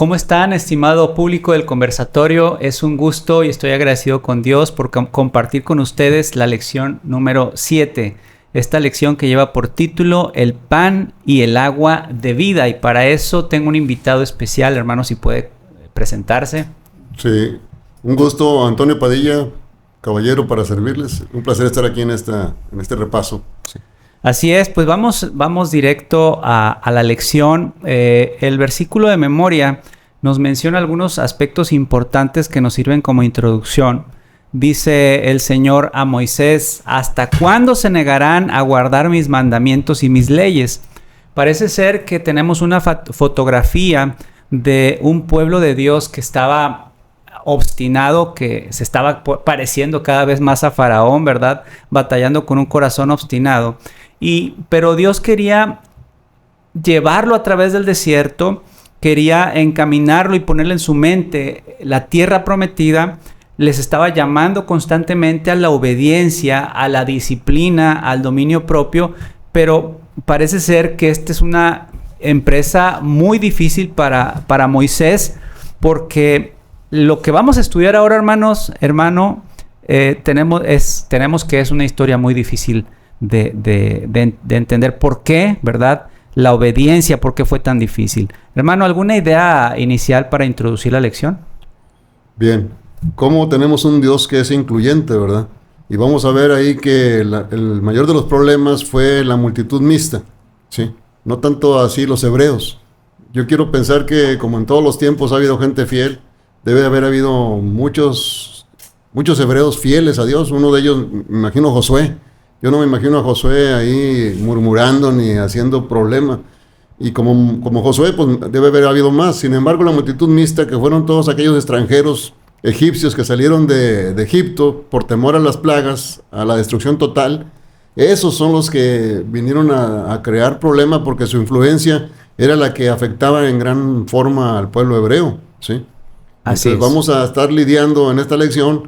¿Cómo están, estimado público del conversatorio? Es un gusto y estoy agradecido con Dios por compartir con ustedes la lección número 7. Esta lección que lleva por título El pan y el agua de vida. Y para eso tengo un invitado especial, hermano, si puede presentarse. Sí, un gusto, Antonio Padilla, caballero, para servirles. Un placer estar aquí en este repaso. Sí. Así es, pues vamos directo a la lección. El versículo de memoria nos menciona algunos aspectos importantes que nos sirven como introducción. Dice el Señor a Moisés: ¿hasta cuándo se negarán a guardar mis mandamientos y mis leyes? Parece ser que tenemos una fotografía de un pueblo de Dios que estaba obstinado, que se estaba pareciendo cada vez más a Faraón, ¿verdad? Batallando con un corazón obstinado. Pero Dios quería llevarlo a través del desierto, quería encaminarlo y ponerle en su mente la tierra prometida. Les estaba llamando constantemente a la obediencia, a la disciplina, al dominio propio, pero parece ser que esta es una empresa muy difícil para Moisés, porque lo que vamos a estudiar ahora, tenemos que es una historia muy difícil de entender por qué, ¿verdad? La obediencia, por qué fue tan difícil. Hermano, ¿alguna idea inicial para introducir la lección? Bien, ¿cómo tenemos un Dios que es incluyente, verdad? Y vamos a ver ahí que el mayor de los problemas fue la multitud mixta, ¿sí? No tanto así los hebreos. Yo quiero pensar que como en todos los tiempos ha habido gente fiel, debe haber habido muchos hebreos fieles a Dios. Uno de ellos, me imagino, Josué. Yo no me imagino a Josué ahí murmurando ni haciendo problema. Y como Josué, pues debe haber habido más. Sin embargo, la multitud mixta, que fueron todos aquellos extranjeros egipcios que salieron de Egipto por temor a las plagas, a la destrucción total, esos son los que vinieron a crear problema, porque su influencia era la que afectaba en gran forma al pueblo hebreo, ¿sí? Así Entonces, es. vamos a estar lidiando en esta lección,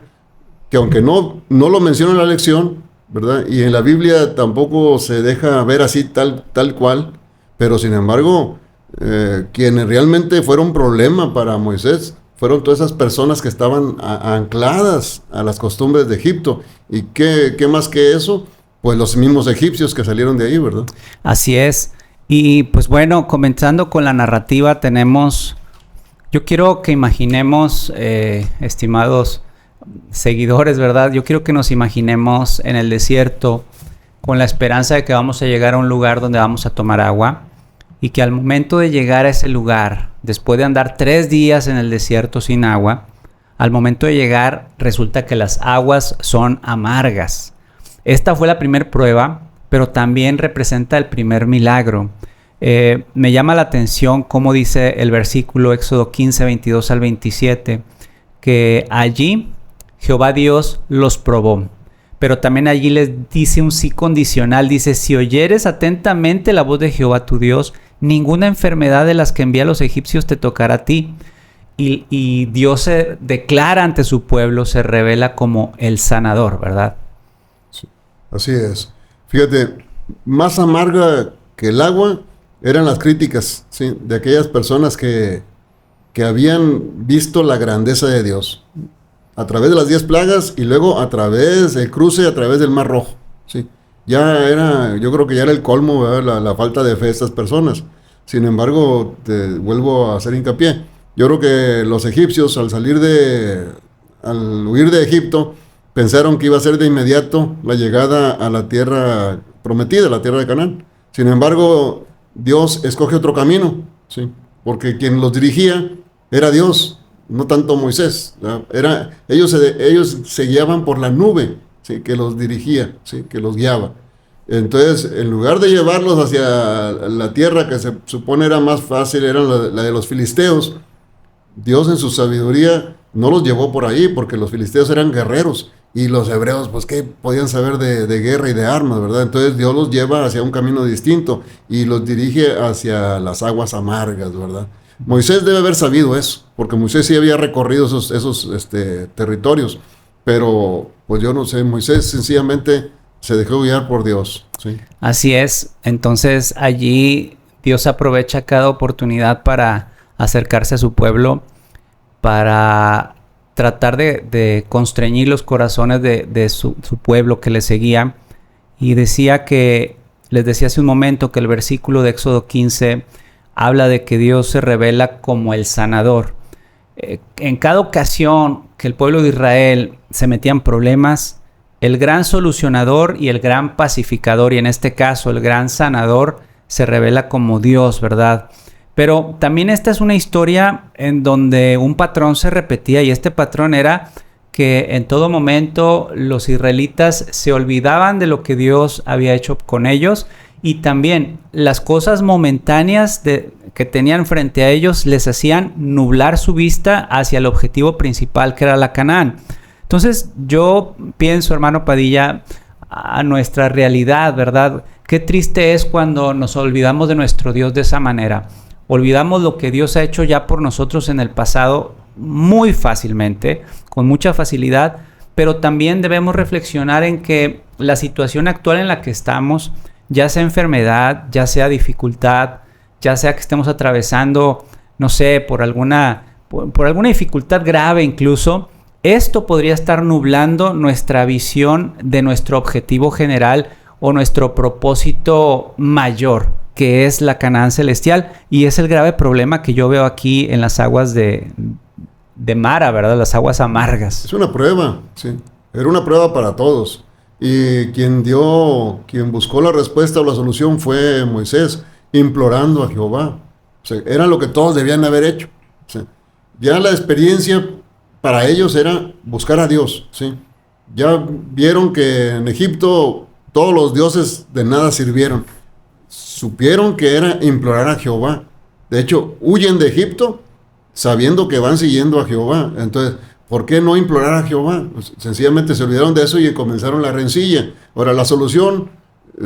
que aunque no lo menciona en la lección, ¿verdad? Y en la Biblia tampoco se deja ver así tal cual, pero sin embargo, quienes realmente fueron problema para Moisés fueron todas esas personas que estaban ancladas a las costumbres de Egipto. ¿Y qué más que eso? Pues los mismos egipcios que salieron de ahí, ¿verdad? Así es. Y pues bueno, comenzando con la narrativa, yo quiero que imaginemos, estimados seguidores, ¿verdad? Yo quiero que nos imaginemos en el desierto con la esperanza de que vamos a llegar a un lugar donde vamos a tomar agua, y que al momento de llegar a ese lugar, después de andar 3 días en el desierto sin agua, al momento de llegar resulta que las aguas son amargas. Esta fue la primera prueba, pero también representa el primer milagro. Me llama la atención cómo dice el versículo Éxodo 15, 22 al 27, que allí Jehová Dios los probó, pero también allí les dice un sí condicional. Dice: si oyeres atentamente la voz de Jehová tu Dios, ninguna enfermedad de las que envía a los egipcios te tocará a ti. Y Dios se declara ante su pueblo, se revela como el sanador, ¿verdad? Sí, así es. Fíjate, más amarga que el agua eran las críticas, ¿sí?, de aquellas personas que habían visto la grandeza de Dios a través de las 10 plagas, y luego a través del cruce, a través del Mar Rojo, ¿sí? Yo creo que ya era el colmo, ¿verdad?, la falta de fe de estas personas. Sin embargo, te vuelvo a hacer hincapié. Yo creo que los egipcios, al huir de Egipto, pensaron que iba a ser de inmediato la llegada a la tierra prometida, la tierra de Canaán. Sin embargo, Dios escoge otro camino, ¿sí?, porque quien los dirigía era Dios, no tanto Moisés. Ellos se guiaban por la nube, ¿sí?, que los dirigía, ¿sí?, que los guiaba. Entonces, en lugar de llevarlos hacia la tierra que se supone era más fácil, era la de los filisteos, Dios en su sabiduría no los llevó por ahí, porque los filisteos eran guerreros, y los hebreos, pues, ¿qué podían saber de guerra y de armas, verdad? Entonces Dios los lleva hacia un camino distinto y los dirige hacia las aguas amargas, ¿verdad? Moisés debe haber sabido eso, porque Moisés sí había recorrido esos territorios, pero pues yo no sé, Moisés sencillamente se dejó guiar por Dios, ¿sí? Así es. Entonces allí Dios aprovecha cada oportunidad para acercarse a su pueblo para tratar de constreñir los corazones de su pueblo que le seguía. Y decía que, les decía hace un momento que el versículo de Éxodo 15 habla de que Dios se revela como el sanador. En cada ocasión que el pueblo de Israel se metía en problemas, el gran solucionador y el gran pacificador, y en este caso el gran sanador, se revela como Dios, ¿verdad? Pero también esta es una historia en donde un patrón se repetía, y este patrón era que en todo momento los israelitas se olvidaban de lo que Dios había hecho con ellos, y también las cosas momentáneas que tenían frente a ellos les hacían nublar su vista hacia el objetivo principal, que era la Canaán. Entonces yo pienso, hermano Padilla, a nuestra realidad, ¿verdad? Qué triste es cuando nos olvidamos de nuestro Dios de esa manera. Olvidamos lo que Dios ha hecho ya por nosotros en el pasado muy fácilmente, con mucha facilidad, pero también debemos reflexionar en que la situación actual en la que estamos, ya sea enfermedad, ya sea dificultad, ya sea que estemos atravesando, no sé, por alguna dificultad grave incluso, esto podría estar nublando nuestra visión de nuestro objetivo general o nuestro propósito mayor, que es la Canaán celestial, y es el grave problema que yo veo aquí en las aguas de Mara, ¿verdad? Las aguas amargas. Es una prueba, sí. Era una prueba para todos. Y quien buscó la respuesta o la solución fue Moisés, implorando a Jehová. O sea, era lo que todos debían haber hecho. O sea, ya la experiencia para ellos era buscar a Dios, ¿sí? Ya vieron que en Egipto todos los dioses de nada sirvieron. Supieron que era implorar a Jehová. De hecho, huyen de Egipto sabiendo que van siguiendo a Jehová. Entonces, ¿por qué no implorar a Jehová? Pues, sencillamente se olvidaron de eso y comenzaron la rencilla. Ahora, la solución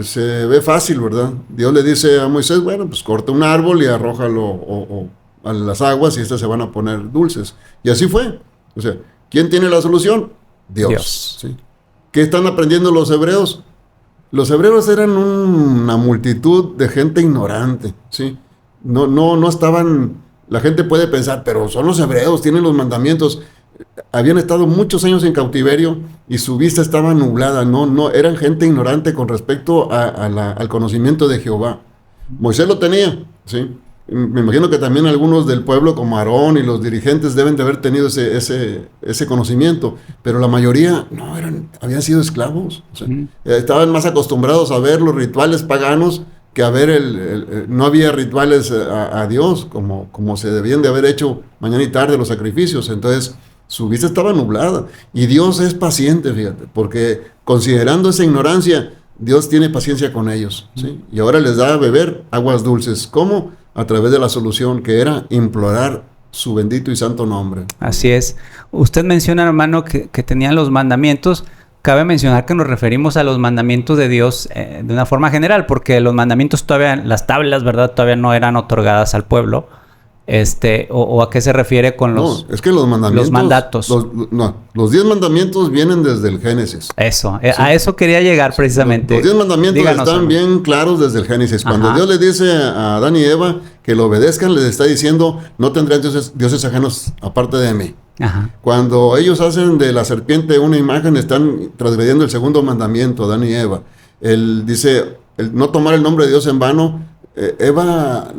se ve fácil, ¿verdad? Dios le dice a Moisés, bueno, pues corta un árbol y arrójalo a las aguas y estas se van a poner dulces. Y así fue. O sea, ¿quién tiene la solución? Dios. ¿Sí? ¿Qué están aprendiendo los hebreos? Los hebreos eran una multitud de gente ignorante, ¿sí? No estaban... La gente puede pensar, pero son los hebreos, tienen los mandamientos. Habían estado muchos años en cautiverio y su vista estaba nublada. No, eran gente ignorante con respecto al conocimiento de Jehová. Moisés lo tenía, ¿sí? Me imagino que también algunos del pueblo, como Aarón y los dirigentes, deben de haber tenido ese conocimiento, pero la mayoría habían sido esclavos. O sea, estaban más acostumbrados a ver los rituales paganos que a ver no había rituales a Dios como se debían de haber hecho mañana y tarde los sacrificios. Entonces su vista estaba nublada, y Dios es paciente, fíjate, porque considerando esa ignorancia, Dios tiene paciencia con ellos, ¿sí? Y ahora les da a beber aguas dulces. ¿Cómo? A través de la solución, que era implorar su bendito y santo nombre. Así es. Usted menciona, hermano, que tenían los mandamientos. Cabe mencionar que nos referimos a los mandamientos de Dios de una forma general, porque los mandamientos todavía, las tablas, ¿verdad?, todavía no eran otorgadas al pueblo. O a qué se refiere con los... No, es que los mandatos. Los 10 mandamientos vienen desde el Génesis. Eso, ¿sí? A eso quería llegar precisamente. Los 10 mandamientos están hermano. Bien claros desde el Génesis. Cuando Dios le dice a Adán y Eva que lo obedezcan, les está diciendo, no tendrán dioses ajenos aparte de mí. Ajá. Cuando ellos hacen de la serpiente una imagen, están transgrediendo el segundo mandamiento, Adán y Eva. Él dice, no tomar el nombre de Dios en vano. Eva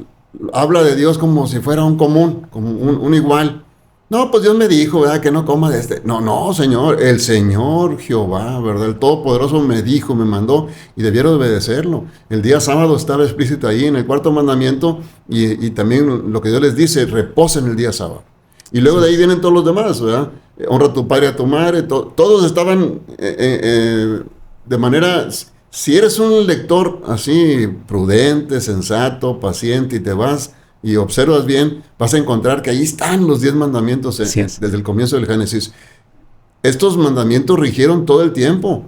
habla de Dios como si fuera un común, como un igual. No, pues Dios me dijo, ¿verdad?, que no coma de este. No, Señor, el Señor Jehová, ¿verdad?, el Todopoderoso me dijo, me mandó, y debieron obedecerlo. El día sábado estaba explícito ahí en el cuarto mandamiento, y también lo que Dios les dice, reposen el día sábado. Y luego de ahí vienen todos los demás, ¿verdad? Honra a tu padre y a tu madre. Todos estaban de manera... Si eres un lector así prudente, sensato, paciente, y te vas y observas bien, vas a encontrar que ahí están los 10 mandamientos desde el comienzo del Génesis. Estos mandamientos rigieron todo el tiempo.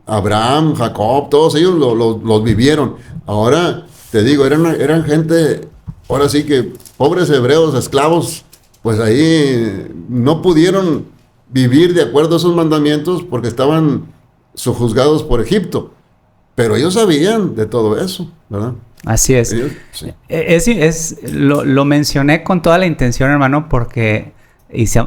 Abraham, Jacob, todos ellos los vivieron. Ahora, te digo, eran gente, ahora sí que pobres hebreos, esclavos, pues ahí no pudieron vivir de acuerdo a esos mandamientos porque estaban sojuzgados por Egipto. Pero ellos sabían de todo eso, ¿verdad? Así es. Sí. Lo mencioné con toda la intención, hermano, porque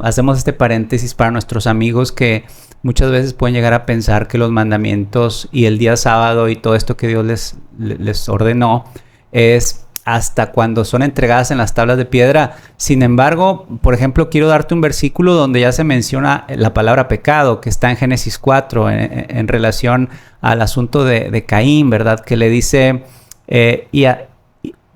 hacemos este paréntesis para nuestros amigos que muchas veces pueden llegar a pensar que los mandamientos y el día sábado y todo esto que Dios les ordenó es hasta cuando son entregadas en las tablas de piedra. Sin embargo, por ejemplo, quiero darte un versículo donde ya se menciona la palabra pecado, que está en Génesis 4, en relación al asunto de Caín, ¿verdad? Que le dice,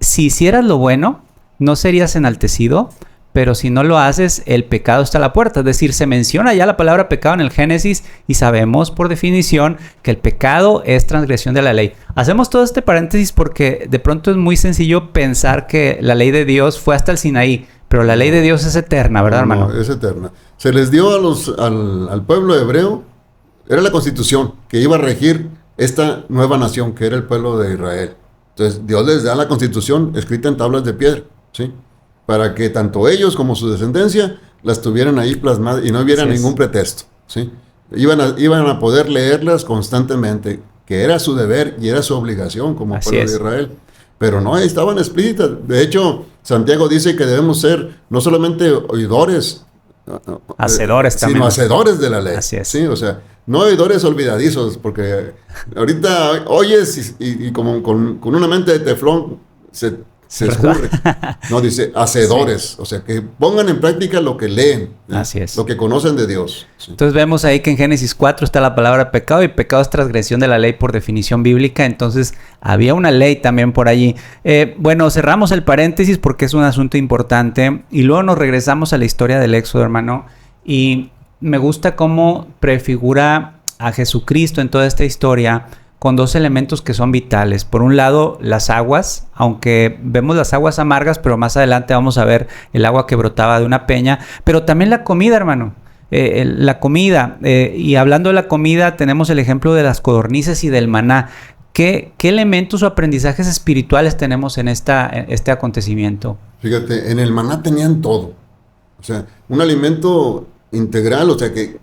si hicieras lo bueno, no serías enaltecido, pero si no lo haces, el pecado está a la puerta. Es decir, se menciona ya la palabra pecado en el Génesis y sabemos por definición que el pecado es transgresión de la ley. Hacemos todo este paréntesis porque de pronto es muy sencillo pensar que la ley de Dios fue hasta el Sinaí, pero la ley de Dios es eterna, ¿verdad, hermano? No, es eterna. Se les dio al pueblo hebreo, era la constitución que iba a regir esta nueva nación que era el pueblo de Israel. Entonces Dios les da la constitución escrita en tablas de piedra, ¿sí? Para que tanto ellos como su descendencia las tuvieran ahí plasmadas y no hubiera ningún pretexto, ¿sí? Iban a poder leerlas constantemente, que era su deber y era su obligación como pueblo de Israel. Pero no estaban explícitas. De hecho, Santiago dice que debemos ser no solamente oidores, hacedores también, sino hacedores de la ley. Así es. ¿Sí? O sea, no oidores olvidadizos, porque ahorita oyes y como con una mente de teflón se escurre. No, dice hacedores, sí. O sea, que pongan en práctica lo que leen, así es, lo que conocen de Dios. Sí. Entonces vemos ahí que en Génesis 4 está la palabra pecado, y pecado es transgresión de la ley por definición bíblica. Entonces había una ley también por allí. Bueno, cerramos el paréntesis porque es un asunto importante y luego nos regresamos a la historia del Éxodo, hermano, y me gusta cómo prefigura a Jesucristo en toda esta historia con dos elementos que son vitales. Por un lado, las aguas, aunque vemos las aguas amargas, pero más adelante vamos a ver el agua que brotaba de una peña, pero también la comida, hermano. La comida, y hablando de la comida, tenemos el ejemplo de las codornices y del maná. ¿Qué elementos o aprendizajes espirituales tenemos en este acontecimiento? Fíjate, en el maná tenían todo. O sea, un alimento integral, o sea, que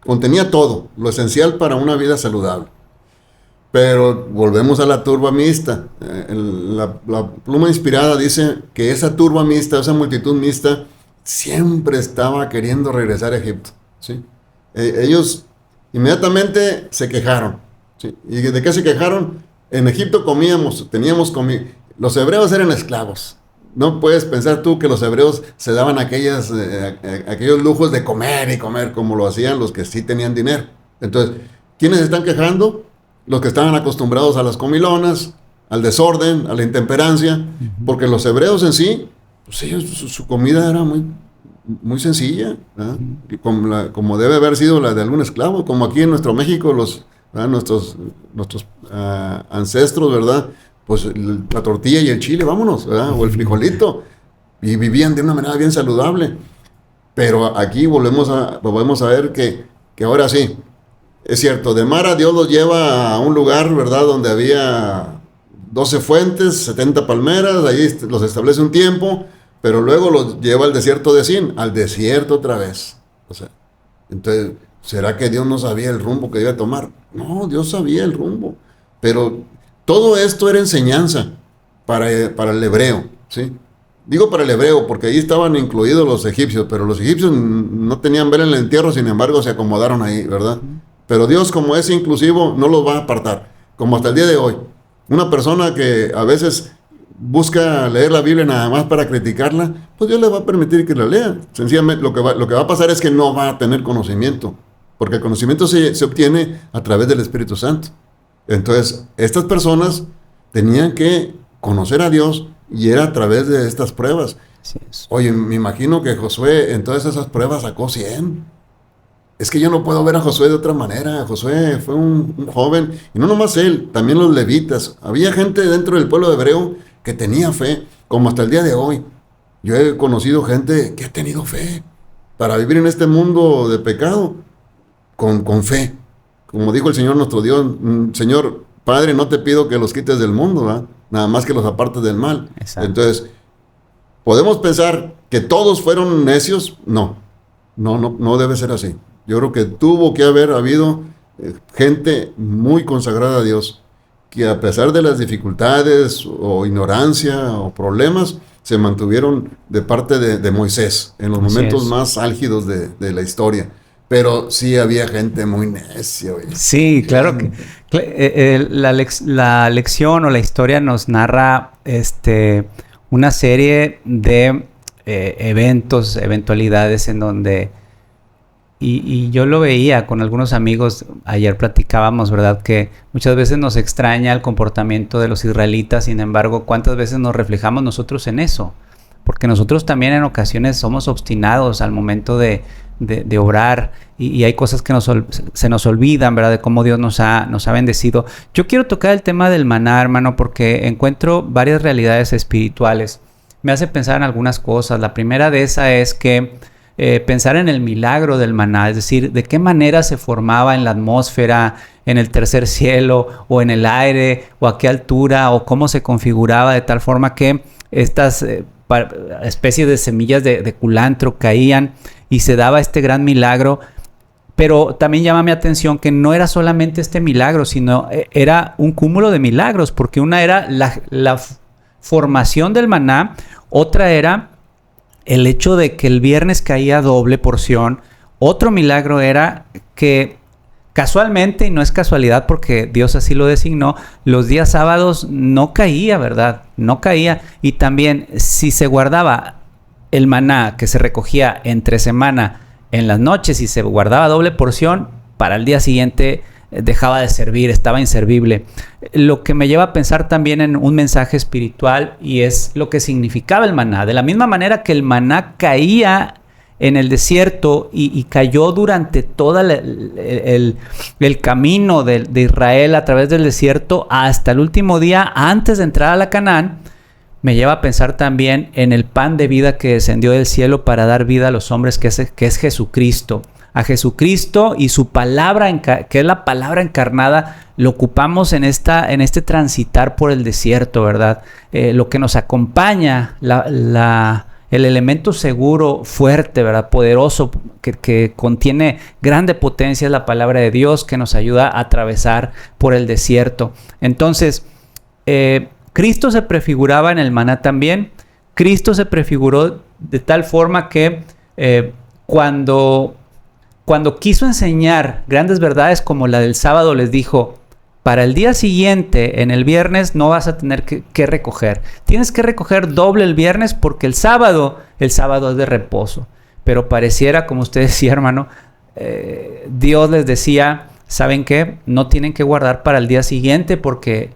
contenía todo, lo esencial para una vida saludable. Pero volvemos a la turba mixta. La pluma inspirada dice que esa turba mixta, esa multitud mixta, siempre estaba queriendo regresar a Egipto, ¿sí? Ellos inmediatamente se quejaron, ¿sí? ¿Y de qué se quejaron? En Egipto teníamos comida. Los hebreos eran esclavos. No puedes pensar tú que los hebreos se daban aquellos lujos de comer y comer como lo hacían los que sí tenían dinero. Entonces, ¿quiénes están quejando? Los que estaban acostumbrados a las comilonas, al desorden, a la intemperancia, porque los hebreos en sí, pues ellos, su comida era muy, muy sencilla, ¿verdad? Y como debe haber sido la de algún esclavo, como aquí en nuestro México, nuestros ancestros, ¿verdad? Pues la tortilla y el chile, vámonos, ¿verdad? O el frijolito, y vivían de una manera bien saludable. Pero aquí volvemos a ver que ahora sí, es cierto, de Mara Dios los lleva a un lugar, ¿verdad?, donde había 12 fuentes, 70 palmeras, ahí los establece un tiempo, pero luego los lleva al desierto de Sin, al desierto otra vez. O sea, entonces, ¿será que Dios no sabía el rumbo que iba a tomar? No, Dios sabía el rumbo, pero todo esto era enseñanza para el hebreo, ¿sí? Digo para el hebreo porque ahí estaban incluidos los egipcios, pero los egipcios no tenían vela en el entierro, sin embargo se acomodaron ahí, ¿verdad? Pero Dios, como es inclusivo, no los va a apartar, como hasta el día de hoy. Una persona que a veces busca leer la Biblia nada más para criticarla, pues Dios le va a permitir que la lea. Sencillamente lo que va a pasar es que no va a tener conocimiento, porque el conocimiento se obtiene a través del Espíritu Santo. Entonces, estas personas tenían que conocer a Dios y era a través de estas pruebas. Oye, me imagino que Josué en todas esas pruebas sacó 100. Es que yo no puedo ver a Josué de otra manera. Josué fue un joven, y no nomás él, también los levitas. Había gente dentro del pueblo hebreo que tenía fe, como hasta el día de hoy. Yo he conocido gente que ha tenido fe para vivir en este mundo de pecado con fe. Como dijo el Señor nuestro Dios, Señor Padre, no te pido que los quites del mundo, ¿verdad? Nada más que los apartes del mal. Exacto. Entonces, ¿podemos pensar que todos fueron necios? No debe ser así. Yo creo que tuvo que haber habido gente muy consagrada a Dios, que a pesar de las dificultades o ignorancia o problemas, se mantuvieron de parte de Moisés en los momentos más álgidos de la historia. Pero sí había gente muy necia. Sí, claro que la lección o la historia nos narra una serie de eventualidades en donde, y yo lo veía con algunos amigos, ayer platicábamos, ¿verdad? Que muchas veces nos extraña el comportamiento de los israelitas, sin embargo, ¿cuántas veces nos reflejamos nosotros en eso? Porque nosotros también en ocasiones somos obstinados al momento de obrar y hay cosas que se nos olvidan, ¿verdad? De cómo Dios nos ha bendecido. Yo quiero tocar el tema del maná, hermano, porque encuentro varias realidades espirituales. Me hace pensar en algunas cosas. La primera de esas es que pensar en el milagro del maná, es decir, de qué manera se formaba en la atmósfera, en el tercer cielo o en el aire, o a qué altura, o cómo se configuraba de tal forma que estas especies de semillas de culantro caían y se daba este gran milagro. Pero también llama mi atención que no era solamente este milagro, sino era un cúmulo de milagros, porque una era la formación del maná, otra era el hecho de que el viernes caía doble porción, otro milagro era que casualmente, y no es casualidad porque Dios así lo designó, los días sábados no caía, ¿verdad? No caía. Y también si se guardaba el maná que se recogía entre semana en las noches y se guardaba doble porción, para el día siguiente dejaba de servir, estaba inservible. Lo que me lleva a pensar también en un mensaje espiritual y es lo que significaba el maná. De la misma manera que el maná caía en el desierto y cayó durante todo el camino de Israel a través del desierto hasta el último día antes de entrar a la Canaán, me lleva a pensar también en el pan de vida que descendió del cielo para dar vida a los hombres, que es Jesucristo. A Jesucristo y su palabra, que es la palabra encarnada, lo ocupamos en este transitar por el desierto, ¿verdad? Lo que nos acompaña, el elemento seguro, fuerte, ¿verdad? Poderoso, que contiene grande potencia, es la palabra de Dios que nos ayuda a atravesar por el desierto. Entonces, Cristo se prefiguraba en el maná también. Cristo se prefiguró de tal forma que cuando quiso enseñar grandes verdades como la del sábado, les dijo: para el día siguiente, en el viernes, no vas a tener que recoger. Tienes que recoger doble el viernes porque el sábado es de reposo. Pero pareciera, como usted decía, hermano, Dios les decía: ¿saben qué? No tienen que guardar para el día siguiente porque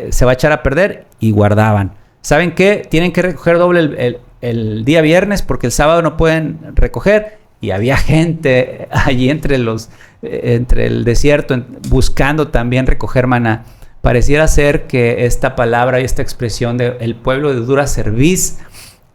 se va a echar a perder, y guardaban. ¿Saben qué? Tienen que recoger doble el día viernes porque el sábado no pueden recoger. Y había gente allí entre el desierto buscando también recoger maná. Pareciera ser que esta palabra y esta expresión de el pueblo de dura cerviz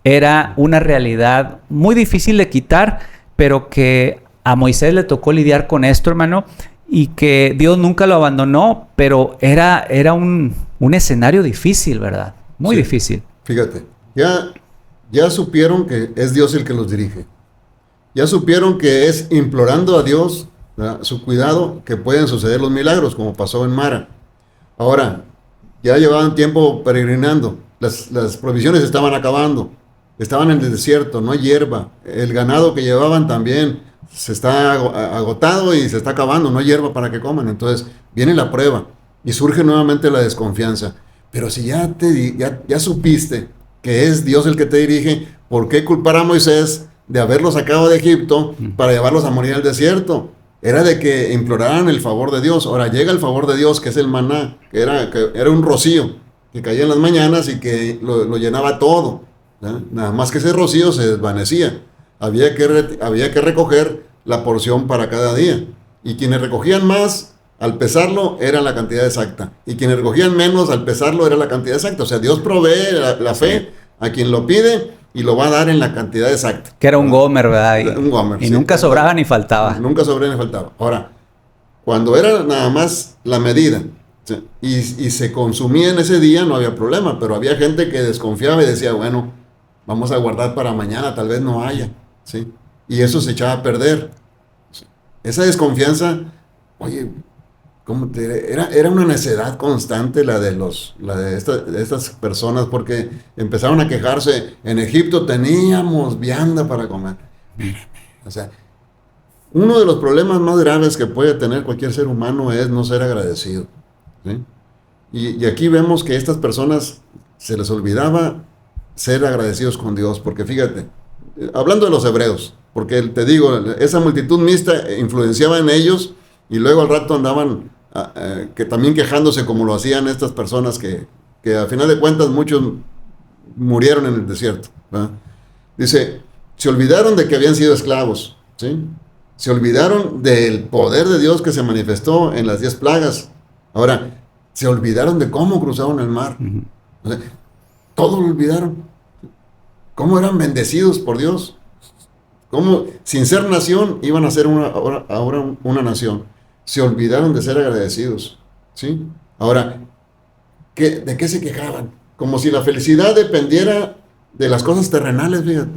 era una realidad muy difícil de quitar, pero que a Moisés le tocó lidiar con esto, hermano, y que Dios nunca lo abandonó, pero era un escenario difícil, ¿verdad? Muy difícil. Fíjate, ya supieron que es Dios el que los dirige. Ya supieron que es implorando a Dios, ¿verdad?, su cuidado, que pueden suceder los milagros, como pasó en Mara. Ahora, ya llevaban tiempo peregrinando, las provisiones estaban acabando, estaban en el desierto, no hay hierba, el ganado que llevaban también se está agotado y se está acabando, no hay hierba para que coman. Entonces viene la prueba y surge nuevamente la desconfianza. Pero si ya supiste que es Dios el que te dirige, ¿por qué culpar a Moisés de haberlos sacado de Egipto para llevarlos a morir al desierto? Era de que imploraran el favor de Dios. Ahora llega el favor de Dios, que es el maná, que era un rocío que caía en las mañanas y que lo llenaba todo, ¿verdad? Nada más que ese rocío se desvanecía. Había que recoger la porción para cada día. Y quienes recogían más, al pesarlo, era la cantidad exacta. Y quienes recogían menos, al pesarlo, era la cantidad exacta. O sea, Dios provee la fe a quien lo pide y lo va a dar en la cantidad exacta. Que era un gomer, ¿verdad? Un gomer, y sí, nunca sobraba ni faltaba. Nunca sobraba ni faltaba. Ahora, cuando era nada más la medida, ¿sí?, y se consumía en ese día, no había problema. Pero había gente que desconfiaba y decía: bueno, vamos a guardar para mañana, tal vez no haya, ¿sí? Y eso se echaba a perder. Esa desconfianza, oye, Era una necedad constante de estas personas, porque empezaron a quejarse. En Egipto teníamos vianda para comer. O sea, uno de los problemas más graves que puede tener cualquier ser humano es no ser agradecido, ¿sí? Y aquí vemos que a estas personas se les olvidaba ser agradecidos con Dios, porque fíjate, hablando de los hebreos, porque te digo, esa multitud mixta influenciaba en ellos, y luego al rato andaban que también quejándose como lo hacían estas personas que a final de cuentas muchos murieron en el desierto, ¿verdad? Dice, se olvidaron de que habían sido esclavos, ¿sí? Se olvidaron del poder de Dios que se manifestó en las 10 plagas. Ahora, se olvidaron de cómo cruzaron el mar. Ujú. O sea, todo lo olvidaron. Cómo eran bendecidos por Dios. Cómo, sin ser nación, iban a ser ahora una nación. Se olvidaron de ser agradecidos, ¿sí? Ahora, ¿de qué se quejaban? Como si la felicidad dependiera de las cosas terrenales, fíjate.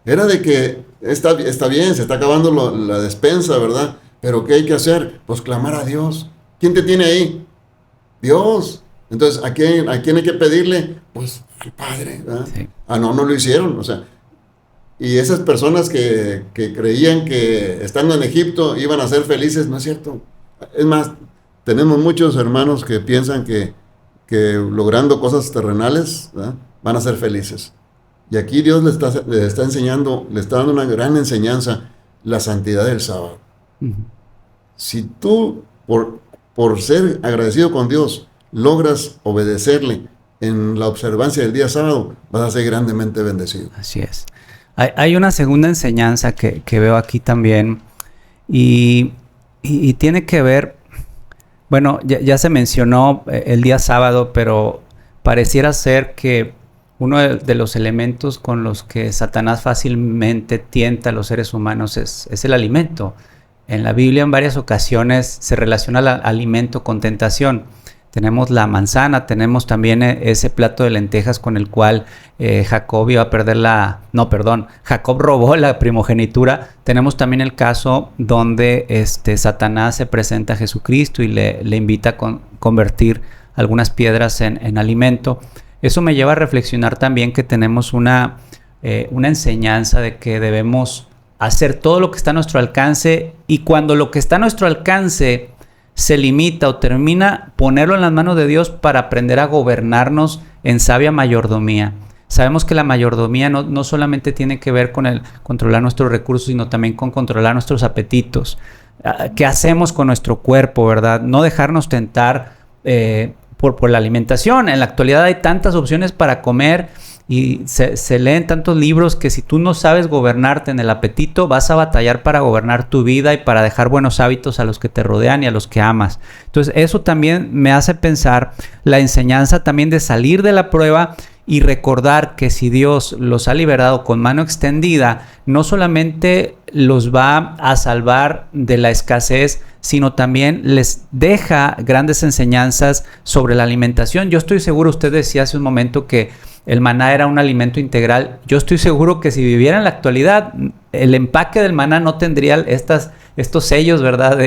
Era de que está bien, se está acabando la despensa, ¿verdad? Pero ¿qué hay que hacer? Pues clamar a Dios. ¿Quién te tiene ahí? Dios. Entonces, ¿a quién hay que pedirle? Pues al Padre, ¿verdad? Sí. No lo hicieron, o sea. Y esas personas que creían que estando en Egipto iban a ser felices, no es cierto. Es más, tenemos muchos hermanos que piensan que logrando cosas terrenales, ¿verdad?, van a ser felices. Y aquí Dios le está enseñando, le está dando una gran enseñanza, la santidad del sábado. Ujú. Si tú, por ser agradecido con Dios, logras obedecerle en la observancia del día sábado, vas a ser grandemente bendecido. Así es. Hay una segunda enseñanza que veo aquí también y tiene que ver, bueno, ya se mencionó el día sábado, pero pareciera ser que uno de los elementos con los que Satanás fácilmente tienta a los seres humanos es el alimento. En la Biblia en varias ocasiones se relaciona el alimento con tentación. Tenemos la manzana, tenemos también ese plato de lentejas con el cual Jacob iba a perder Jacob robó la primogenitura. Tenemos también el caso donde Satanás se presenta a Jesucristo y le invita a convertir algunas piedras en alimento. Eso me lleva a reflexionar también que tenemos una enseñanza de que debemos hacer todo lo que está a nuestro alcance, y cuando lo que está a nuestro alcance se limita o termina, ponerlo en las manos de Dios para aprender a gobernarnos en sabia mayordomía. Sabemos que la mayordomía no solamente tiene que ver con el controlar nuestros recursos, sino también con controlar nuestros apetitos. ¿Qué hacemos con nuestro cuerpo, verdad? No dejarnos tentar por la alimentación. En la actualidad hay tantas opciones para comer y se leen tantos libros que si tú no sabes gobernarte en el apetito, vas a batallar para gobernar tu vida y para dejar buenos hábitos a los que te rodean y a los que amas. Entonces eso también me hace pensar la enseñanza también de salir de la prueba y recordar que si Dios los ha liberado con mano extendida, no solamente los va a salvar de la escasez, sino también les deja grandes enseñanzas sobre la alimentación. Yo estoy seguro, usted decía hace un momento que el maná era un alimento integral. Yo estoy seguro que si viviera en la actualidad, el empaque del maná no tendría estos sellos, ¿verdad?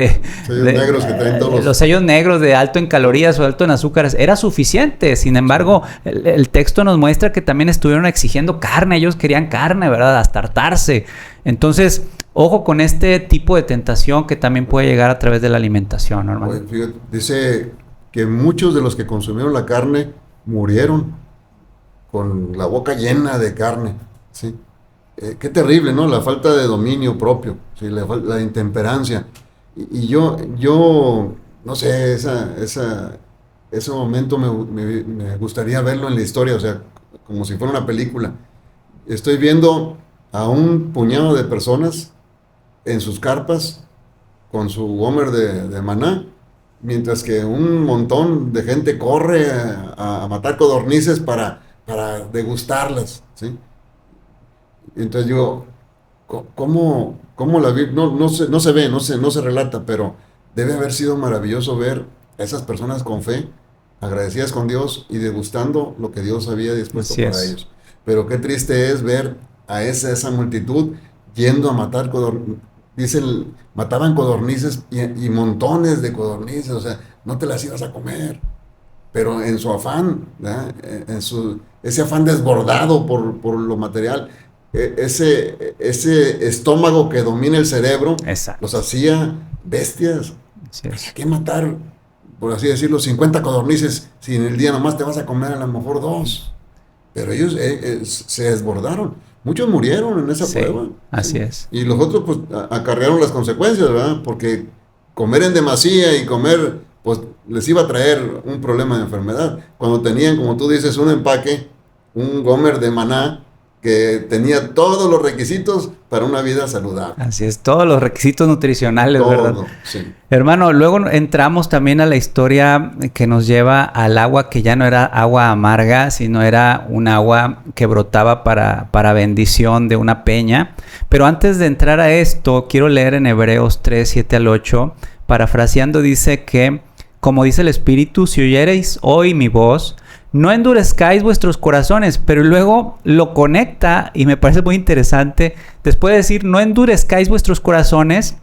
Sellos negros que traen todos. Los sellos negros de alto en calorías o alto en azúcares. Era suficiente. Sin embargo, el texto nos muestra que también estuvieron exigiendo carne. Ellos querían carne, ¿verdad? Hasta hartarse. Entonces, ojo con este tipo de tentación que también puede llegar a través de la alimentación, ¿no, hermano? Oye, fíjate, dice que muchos de los que consumieron la carne murieron con la boca llena de carne, ¿sí? Qué terrible, ¿no? La falta de dominio propio, ¿sí? La intemperancia. Y yo no sé, ese momento me gustaría verlo en la historia, o sea, como si fuera una película. Estoy viendo a un puñado de personas en sus carpas con su homer de maná, mientras que un montón de gente corre a matar codornices para degustarlas, ¿sí? Entonces yo, ¿cómo la Biblia? No se ve, no se relata, pero debe haber sido maravilloso ver a esas personas con fe, agradecidas con Dios y degustando lo que Dios había dispuesto para ellos. Pero qué triste es ver a esa multitud yendo a matar dicen, mataban codornices y montones de codornices, o sea, no te las ibas a comer. Pero en su afán, ¿verdad? Ese afán desbordado por lo material, ese estómago que domina el cerebro, Exacto. los hacía bestias. Así es. ¿Para qué matar, por así decirlo, 50 codornices si en el día nomás te vas a comer a lo mejor 2? Pero ellos se desbordaron. Muchos murieron en esa Sí, prueba. así Sí. es. Y los otros pues acarrearon las consecuencias, ¿verdad? Porque comer en demasía y comer, pues les iba a traer un problema de enfermedad. Cuando tenían, como tú dices, un empaque, un gomer de maná, que tenía todos los requisitos para una vida saludable. Así es, todos los requisitos nutricionales, ¿verdad? Todo, sí. Hermano, luego entramos también a la historia que nos lleva al agua que ya no era agua amarga, sino era un agua que brotaba para bendición de una peña. Pero antes de entrar a esto, quiero leer en Hebreos 3, 7 al 8, parafraseando, dice que, como dice el Espíritu, si oyereis hoy mi voz, no endurezcáis vuestros corazones, pero luego lo conecta y me parece muy interesante. Después de decir, no endurezcáis vuestros corazones,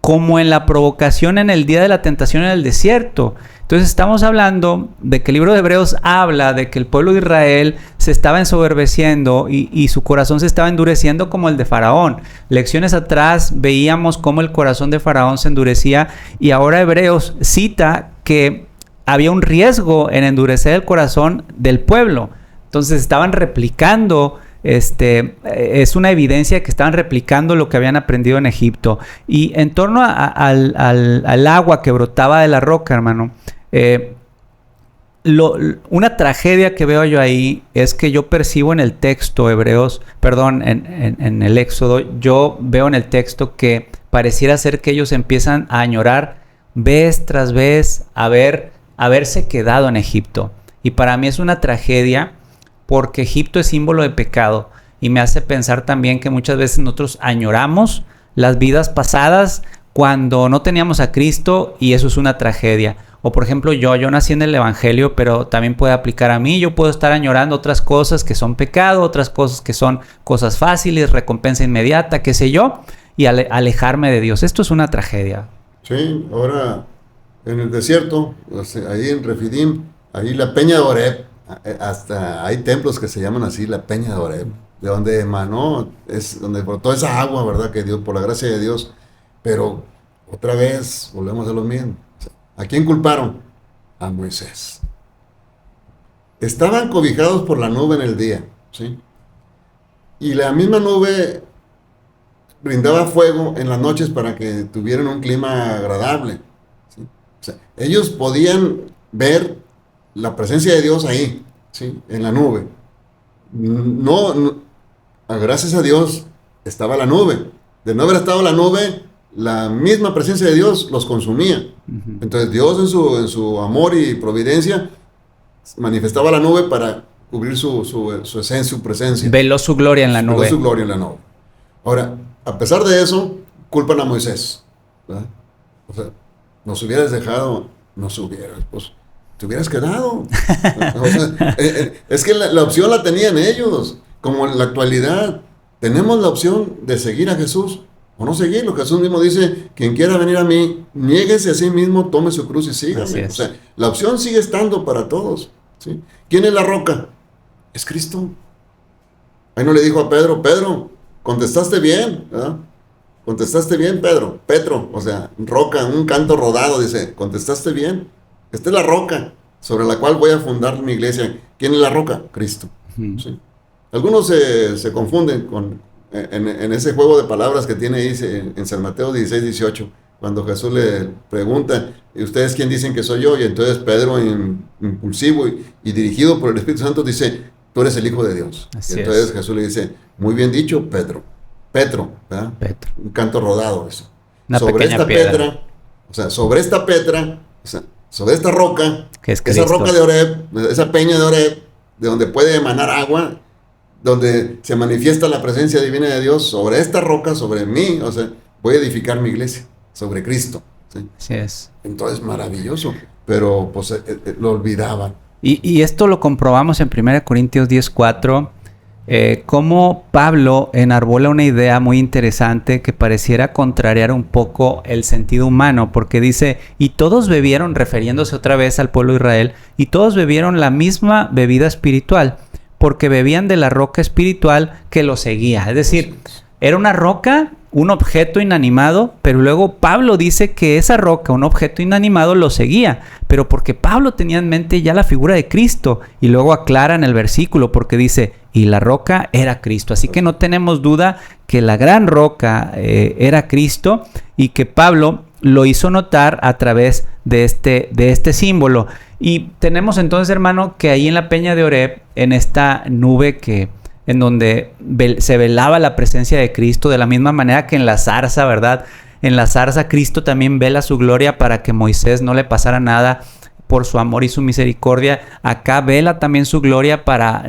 como en la provocación en el día de la tentación en el desierto. Entonces estamos hablando de que el libro de Hebreos habla de que el pueblo de Israel se estaba ensoberbeciendo y su corazón se estaba endureciendo como el de Faraón. Lecciones atrás veíamos cómo el corazón de Faraón se endurecía y ahora Hebreos cita que había un riesgo en endurecer el corazón del pueblo. Entonces estaban replicando, es una evidencia que estaban replicando lo que habían aprendido en Egipto. Y en torno al agua que brotaba de la roca, hermano, una tragedia que veo yo ahí es que yo percibo en el texto Hebreos, perdón, en el Éxodo, yo veo en el texto que pareciera ser que ellos empiezan a añorar vez tras vez haberse quedado en Egipto. Y para mí es una tragedia porque Egipto es símbolo de pecado y me hace pensar también que muchas veces nosotros añoramos las vidas pasadas cuando no teníamos a Cristo y eso es una tragedia. O por ejemplo yo nací en el Evangelio, pero también puede aplicar a mí. Yo puedo estar añorando otras cosas que son pecado, otras cosas que son cosas fáciles, recompensa inmediata, qué sé yo, y alejarme de Dios. Esto es una tragedia. Sí, ahora en el desierto, ahí en Refidim, ahí la peña de Oreb, hasta hay templos que se llaman así, la peña de Oreb, de donde emanó, es donde brotó esa agua, ¿verdad? Que Dios, por la gracia de Dios, pero otra vez volvemos a lo mismo. ¿A quién culparon? A Moisés. Estaban cobijados por la nube en el día, ¿sí? Y la misma nube brindaba fuego en las noches para que tuvieran un clima agradable, ¿sí? O sea, ellos podían ver la presencia de Dios ahí, ¿sí? En la nube. Gracias a Dios estaba la nube. De no haber estado la nube, la misma presencia de Dios los consumía. Entonces Dios en su amor y providencia manifestaba la nube para cubrir su esencia, su presencia. Veló su gloria en la nube. Veló su gloria en la nube. Ahora, a pesar de eso, culpan a Moisés, ¿verdad? O sea, nos hubieras dejado, pues, te hubieras quedado. O sea, es que la opción la tenían ellos, como en la actualidad. Tenemos la opción de seguir a Jesús o no seguirlo. Jesús mismo dice, quien quiera venir a mí, niéguese a sí mismo, tome su cruz y sígame. O sea, la opción sigue estando para todos, ¿sí? ¿Quién es la roca? Es Cristo. Ahí no le dijo a Pedro, contestaste bien, ¿verdad? Contestaste bien, Pedro. Petro, o sea, roca, un canto rodado, dice, contestaste bien. Esta es la roca sobre la cual voy a fundar mi iglesia. ¿Quién es la roca? Cristo. ¿Sí? Algunos se confunden en ese juego de palabras que tiene ahí en San Mateo 16, 18, cuando Jesús le pregunta, ¿y ustedes quién dicen que soy yo? Y entonces Pedro, impulsivo y dirigido por el Espíritu Santo, dice, tú eres el Hijo de Dios. Así y entonces es. Jesús le dice, muy bien dicho, Petro, ¿verdad? Petro. Un canto rodado eso. Una Sobre pequeña esta piedra. Petra, o sea, sobre esta Petra, o sea, sobre esta roca, Que es esa Cristo. roca de Oreb, esa peña de Oreb, de donde puede emanar agua, donde se manifiesta la presencia divina de Dios, sobre esta roca, sobre mí, o sea, voy a edificar mi iglesia, sobre Cristo. ¿Sí? Así es. Entonces, maravilloso, pero pues lo olvidaban. Y esto lo comprobamos en 1 Corintios 10:4. cómo Pablo enarbola una idea muy interesante que pareciera contrariar un poco el sentido humano, porque dice, y todos bebieron, refiriéndose otra vez al pueblo de Israel, y todos bebieron la misma bebida espiritual, porque bebían de la roca espiritual que los seguía. Es decir, era una roca, un objeto inanimado, pero luego Pablo dice que esa roca, un objeto inanimado, lo seguía, pero porque Pablo tenía en mente ya la figura de Cristo, y luego aclara en el versículo porque dice, y la roca era Cristo. Así que no tenemos duda que la gran roca era Cristo, y que Pablo lo hizo notar a través de este símbolo. Y tenemos entonces, hermano, que ahí en la peña de Oreb, en esta nube en donde se velaba la presencia de Cristo, de la misma manera que en la zarza, ¿verdad? En la zarza Cristo también vela su gloria para que Moisés no le pasara nada por su amor y su misericordia. Acá vela también su gloria para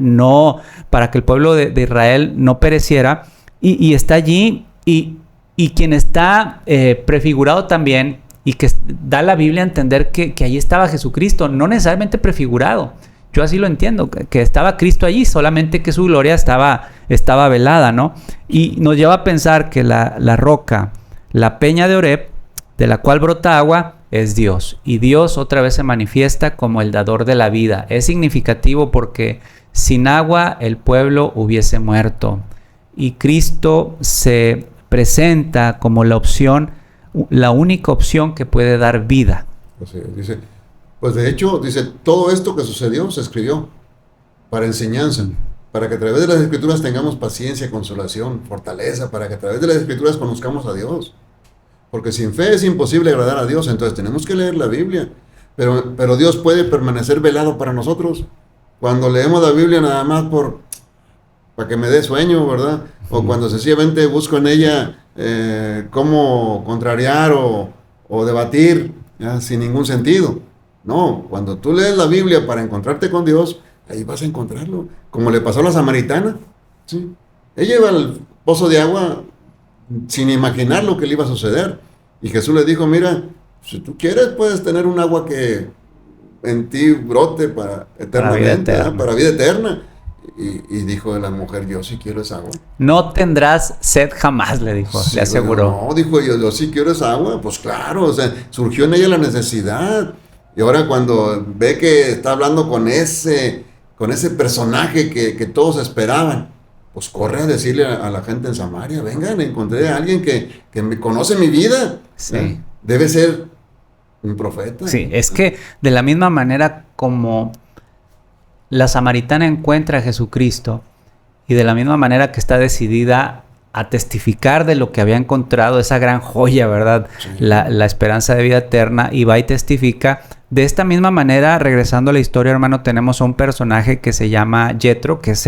que el pueblo de Israel no pereciera. Y está allí, y quien está prefigurado también, y que da la Biblia a entender que allí estaba Jesucristo, no necesariamente prefigurado. Yo así lo entiendo, que estaba Cristo allí, solamente que su gloria estaba velada, ¿no? Y nos lleva a pensar que la roca, la peña de Oreb, de la cual brota agua, es Dios. Y Dios otra vez se manifiesta como el dador de la vida. Es significativo porque sin agua el pueblo hubiese muerto. Y Cristo se presenta como la única opción que puede dar vida. Pues de hecho, dice, todo esto que sucedió se escribió para enseñanza, para que a través de las Escrituras tengamos paciencia, consolación, fortaleza, para que a través de las Escrituras conozcamos a Dios. Porque sin fe es imposible agradar a Dios, entonces tenemos que leer la Biblia. Pero Dios puede permanecer velado para nosotros. Cuando leemos la Biblia nada más para que me dé sueño, ¿verdad? O cuando sencillamente busco en ella cómo contrariar o debatir, ¿ya? Sin ningún sentido. No, cuando tú lees la Biblia para encontrarte con Dios, ahí vas a encontrarlo. Como le pasó a la samaritana, ¿sí? Ella iba al pozo de agua sin imaginar lo que le iba a suceder. Y Jesús le dijo, mira, si tú quieres puedes tener un agua que en ti brote para eternamente, para vida eterna. Y dijo la mujer, yo sí quiero esa agua. No tendrás sed jamás, le dijo, sí, le aseguró. No, dijo yo sí quiero esa agua. Pues claro, o sea, surgió en ella la necesidad. Y ahora cuando ve que está hablando con ese personaje que todos esperaban, pues corre a decirle a la gente en Samaria, vengan, encontré a alguien que me conoce mi vida. Sí. Debe ser un profeta. Sí, es que de la misma manera como la samaritana encuentra a Jesucristo, y de la misma manera que está decidida a testificar de lo que había encontrado, esa gran joya, ¿verdad? Sí. La esperanza de vida eterna, y va y testifica. De esta misma manera, regresando a la historia, hermano, tenemos a un personaje que se llama Yetro, que es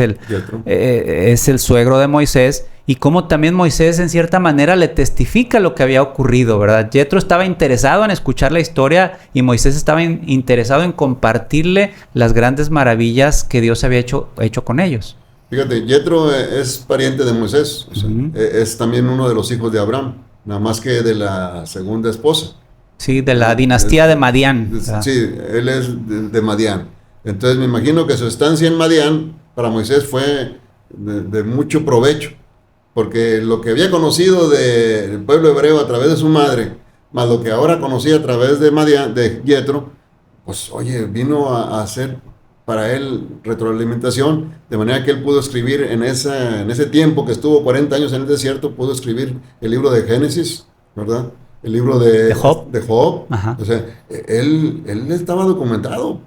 el suegro de Moisés, y como también Moisés en cierta manera le testifica lo que había ocurrido, ¿verdad? Yetro estaba interesado en escuchar la historia, y Moisés estaba interesado en compartirle las grandes maravillas que Dios había hecho con ellos. Fíjate, Yetro es pariente de Moisés, o sea, es también uno de los hijos de Abraham, nada más que de la segunda esposa. Sí, de la dinastía de Madián. Sí, él es de Madián. Entonces me imagino que su estancia en Madián para Moisés fue de mucho provecho, porque lo que había conocido del pueblo hebreo a través de su madre, más lo que ahora conocía a través de Madián, de Yetro, pues oye, vino a hacer para él retroalimentación, de manera que él pudo escribir en ese tiempo que estuvo 40 años en el desierto, pudo escribir el libro de Génesis, ¿verdad? El libro de Job. Ajá. O sea, él estaba documentado,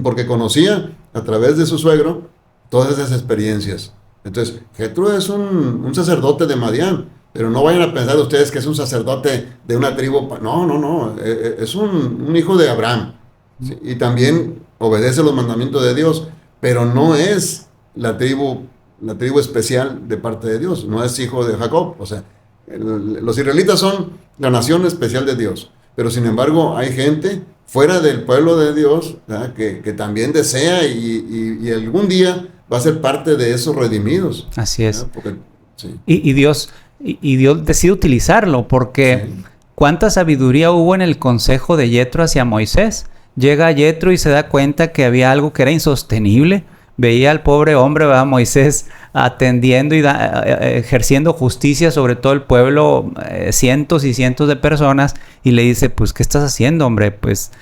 porque conocía a través de su suegro todas esas experiencias. Entonces, Jetro es un sacerdote de Madián, pero no vayan a pensar ustedes que es un sacerdote de una tribu. No, es un hijo de Abraham, ¿sí? Y también obedece los mandamientos de Dios, pero no es la tribu especial de parte de Dios, no es hijo de Jacob. O sea, los israelitas son la nación especial de Dios, pero sin embargo hay gente fuera del pueblo de Dios, ¿verdad? Que también desea y algún día va a ser parte de esos redimidos. Así es. Porque, sí. Y Dios decide utilizarlo, porque sí. ¿Cuánta sabiduría hubo en el consejo de Yetro hacia Moisés? Llega Yetro y se da cuenta que había algo que era insostenible. veía al pobre hombre, ¿verdad? Moisés atendiendo y ejerciendo justicia sobre todo el pueblo, cientos y cientos de personas, y le dice, pues, ¿qué estás haciendo, hombre? Pues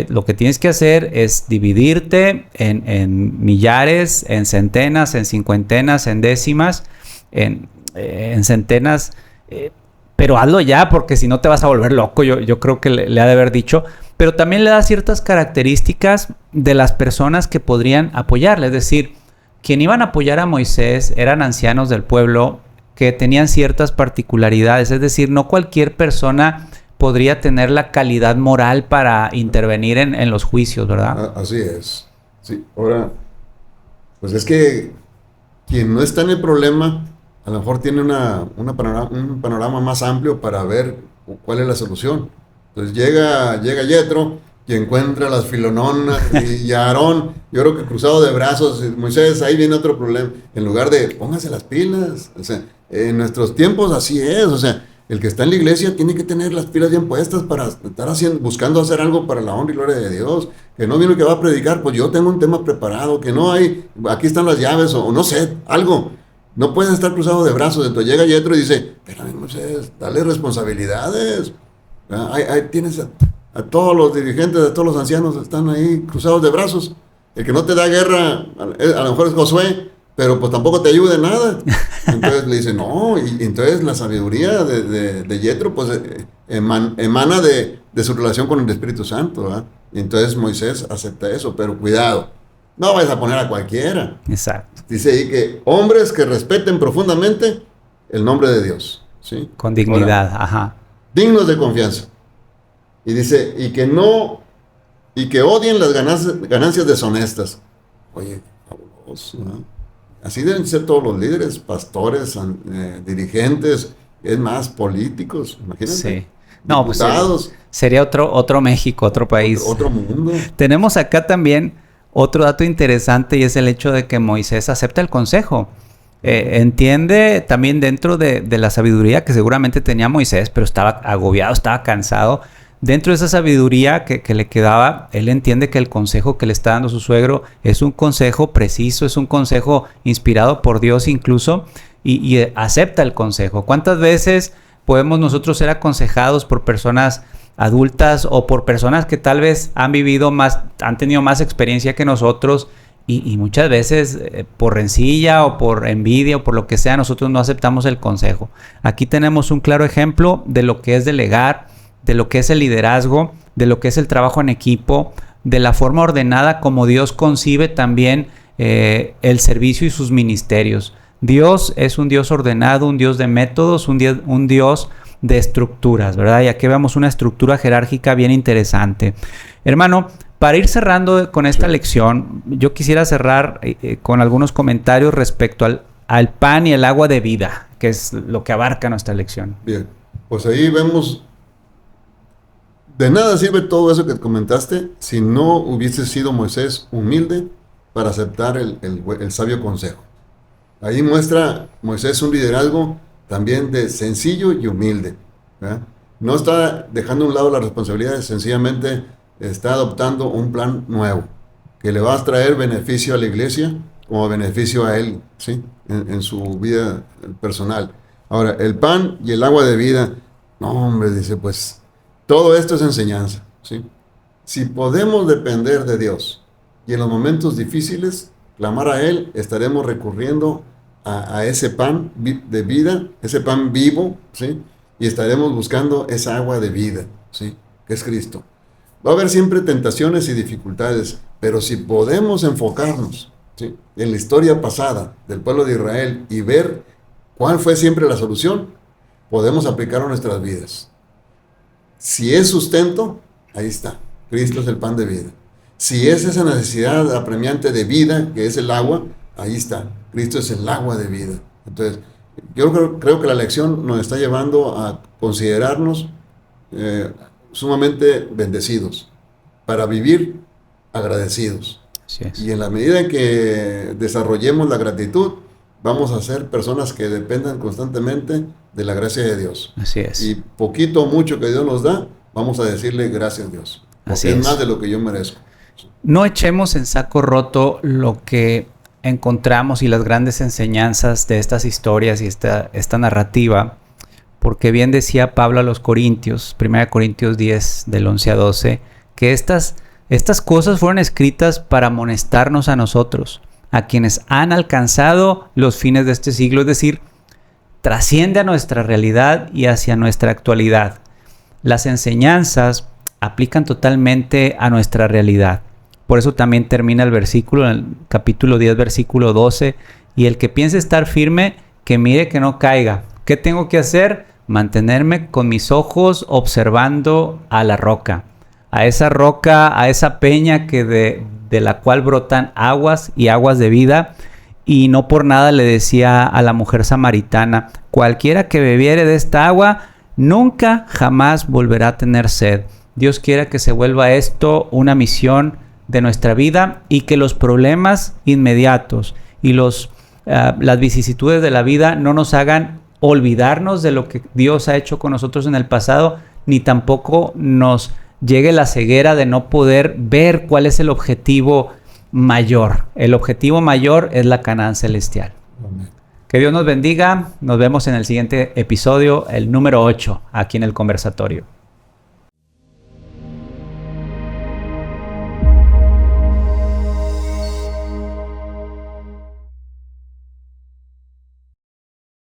lo que tienes que hacer es dividirte en millares, en centenas, en cincuentenas, en décimas, en centenas, pero hazlo ya, porque si no te vas a volver loco. Yo creo que le ha de haber dicho. Pero también le da ciertas características de las personas que podrían apoyarle. Es decir, quien iban a apoyar a Moisés eran ancianos del pueblo que tenían ciertas particularidades. Es decir, no cualquier persona podría tener la calidad moral para intervenir en los juicios, ¿verdad? Así es. Sí, ahora, pues es que quien no está en el problema, a lo mejor tiene un panorama más amplio para ver cuál es la solución. Entonces llega Yetro y encuentra las filononas y Aarón, yo creo que cruzado de brazos, Moisés, ahí viene otro problema. En lugar de, póngase las pilas. O sea, en nuestros tiempos así es, o sea, el que está en la iglesia tiene que tener las pilas bien puestas para estar buscando hacer algo para la honra y gloria de Dios. Que no viene el que va a predicar, pues yo tengo un tema preparado, que no hay, aquí están las llaves, o no sé, algo. No puedes estar cruzado de brazos. Entonces llega Yetro y dice, espérame, Moisés, dale responsabilidades. Ahí tienes a todos los dirigentes, a todos los ancianos, están ahí cruzados de brazos. El que no te da guerra, a lo mejor es Josué, pero pues tampoco te ayuda en nada. Entonces le dice, no, y entonces la sabiduría de Yetro pues emana de su relación con el Espíritu Santo, ¿verdad? Y entonces Moisés acepta eso, pero cuidado, no vayas a poner a cualquiera. Exacto. Dice ahí que hombres que respeten profundamente el nombre de Dios, ¿sí? Con dignidad. Ahora, Ajá. dignos de confianza. Y dice, y que odien las ganancias deshonestas. Oye, fabuloso, ¿no? Así deben ser todos los líderes, pastores, dirigentes, es más, políticos, imagínate. Sí. No, diputados, pues sería otro México, otro país. Otro mundo. Tenemos acá también otro dato interesante, y es el hecho de que Moisés acepta el consejo. Entiende también dentro de la sabiduría que seguramente tenía Moisés, pero estaba agobiado, estaba cansado. Dentro de esa sabiduría que le quedaba, él entiende que el consejo que le está dando su suegro es un consejo preciso, es un consejo inspirado por Dios incluso, y acepta el consejo. ¿Cuántas veces podemos nosotros ser aconsejados por personas adultas o por personas que tal vez han vivido más, han tenido más experiencia que nosotros, y muchas veces por rencilla o por envidia o por lo que sea, nosotros no aceptamos el consejo? Aquí tenemos un claro ejemplo de lo que es delegar, de lo que es el liderazgo, de lo que es el trabajo en equipo, de la forma ordenada como Dios concibe también el servicio y sus ministerios. Dios es un Dios ordenado, un Dios de métodos, un Dios de estructuras, ¿verdad? Y aquí vemos una estructura jerárquica bien interesante. Hermano, para ir cerrando con esta lección, yo quisiera cerrar con algunos comentarios respecto al pan y el agua de vida, que es lo que abarca nuestra lección. Bien, pues ahí vemos, de nada sirve todo eso que comentaste si no hubiese sido Moisés humilde para aceptar el sabio consejo. Ahí muestra Moisés un liderazgo también de sencillo y humilde, ¿verdad? No está dejando a un lado las responsabilidades, sencillamente está adoptando un plan nuevo que le va a traer beneficio a la iglesia como beneficio a él, ¿sí? En su vida personal. Ahora, el pan y el agua de vida, no, hombre, dice, pues todo esto es enseñanza, ¿sí? Si podemos depender de Dios y en los momentos difíciles clamar a Él, estaremos recurriendo a ese pan de vida, ese pan vivo, ¿sí? Y estaremos buscando esa agua de vida, ¿sí? Que es Cristo. Va a haber siempre tentaciones y dificultades, pero si podemos enfocarnos, ¿sí? En la historia pasada del pueblo de Israel y ver cuál fue siempre la solución, podemos aplicarlo a nuestras vidas. Si es sustento, ahí está. Cristo es el pan de vida. Si es esa necesidad apremiante de vida, que es el agua, ahí está. Cristo es el agua de vida. Entonces, yo creo que la lección nos está llevando a considerarnos sumamente bendecidos, para vivir agradecidos. Así es. Y en la medida en que desarrollemos la gratitud, vamos a ser personas que dependan constantemente de la gracia de Dios. Así es. Y poquito o mucho que Dios nos da, vamos a decirle gracias a Dios. Así es es. más de lo que yo merezco. No echemos en saco roto lo que encontramos y las grandes enseñanzas de estas historias y esta narrativa, porque bien decía Pablo a los Corintios, 1 Corintios 10, del 11 a 12, que estas cosas fueron escritas para amonestarnos a nosotros, a quienes han alcanzado los fines de este siglo, es decir, trasciende a nuestra realidad y hacia nuestra actualidad. Las enseñanzas aplican totalmente a nuestra realidad. Por eso también termina el versículo, en el capítulo 10, versículo 12, y el que piense estar firme, que mire que no caiga. ¿Qué tengo que hacer? Mantenerme con mis ojos observando a la roca, a esa peña que de la cual brotan aguas y aguas de vida. Y no por nada le decía a la mujer samaritana, cualquiera que bebiere de esta agua, nunca jamás volverá a tener sed. Dios quiere que se vuelva esto una misión de nuestra vida y que los problemas inmediatos y las vicisitudes de la vida no nos hagan olvidarnos de lo que Dios ha hecho con nosotros en el pasado, ni tampoco nos llegue la ceguera de no poder ver cuál es el objetivo mayor. El objetivo mayor es la Canaán celestial. Amén. Que Dios nos bendiga. Nos vemos en el siguiente episodio, el número 8, aquí en el conversatorio.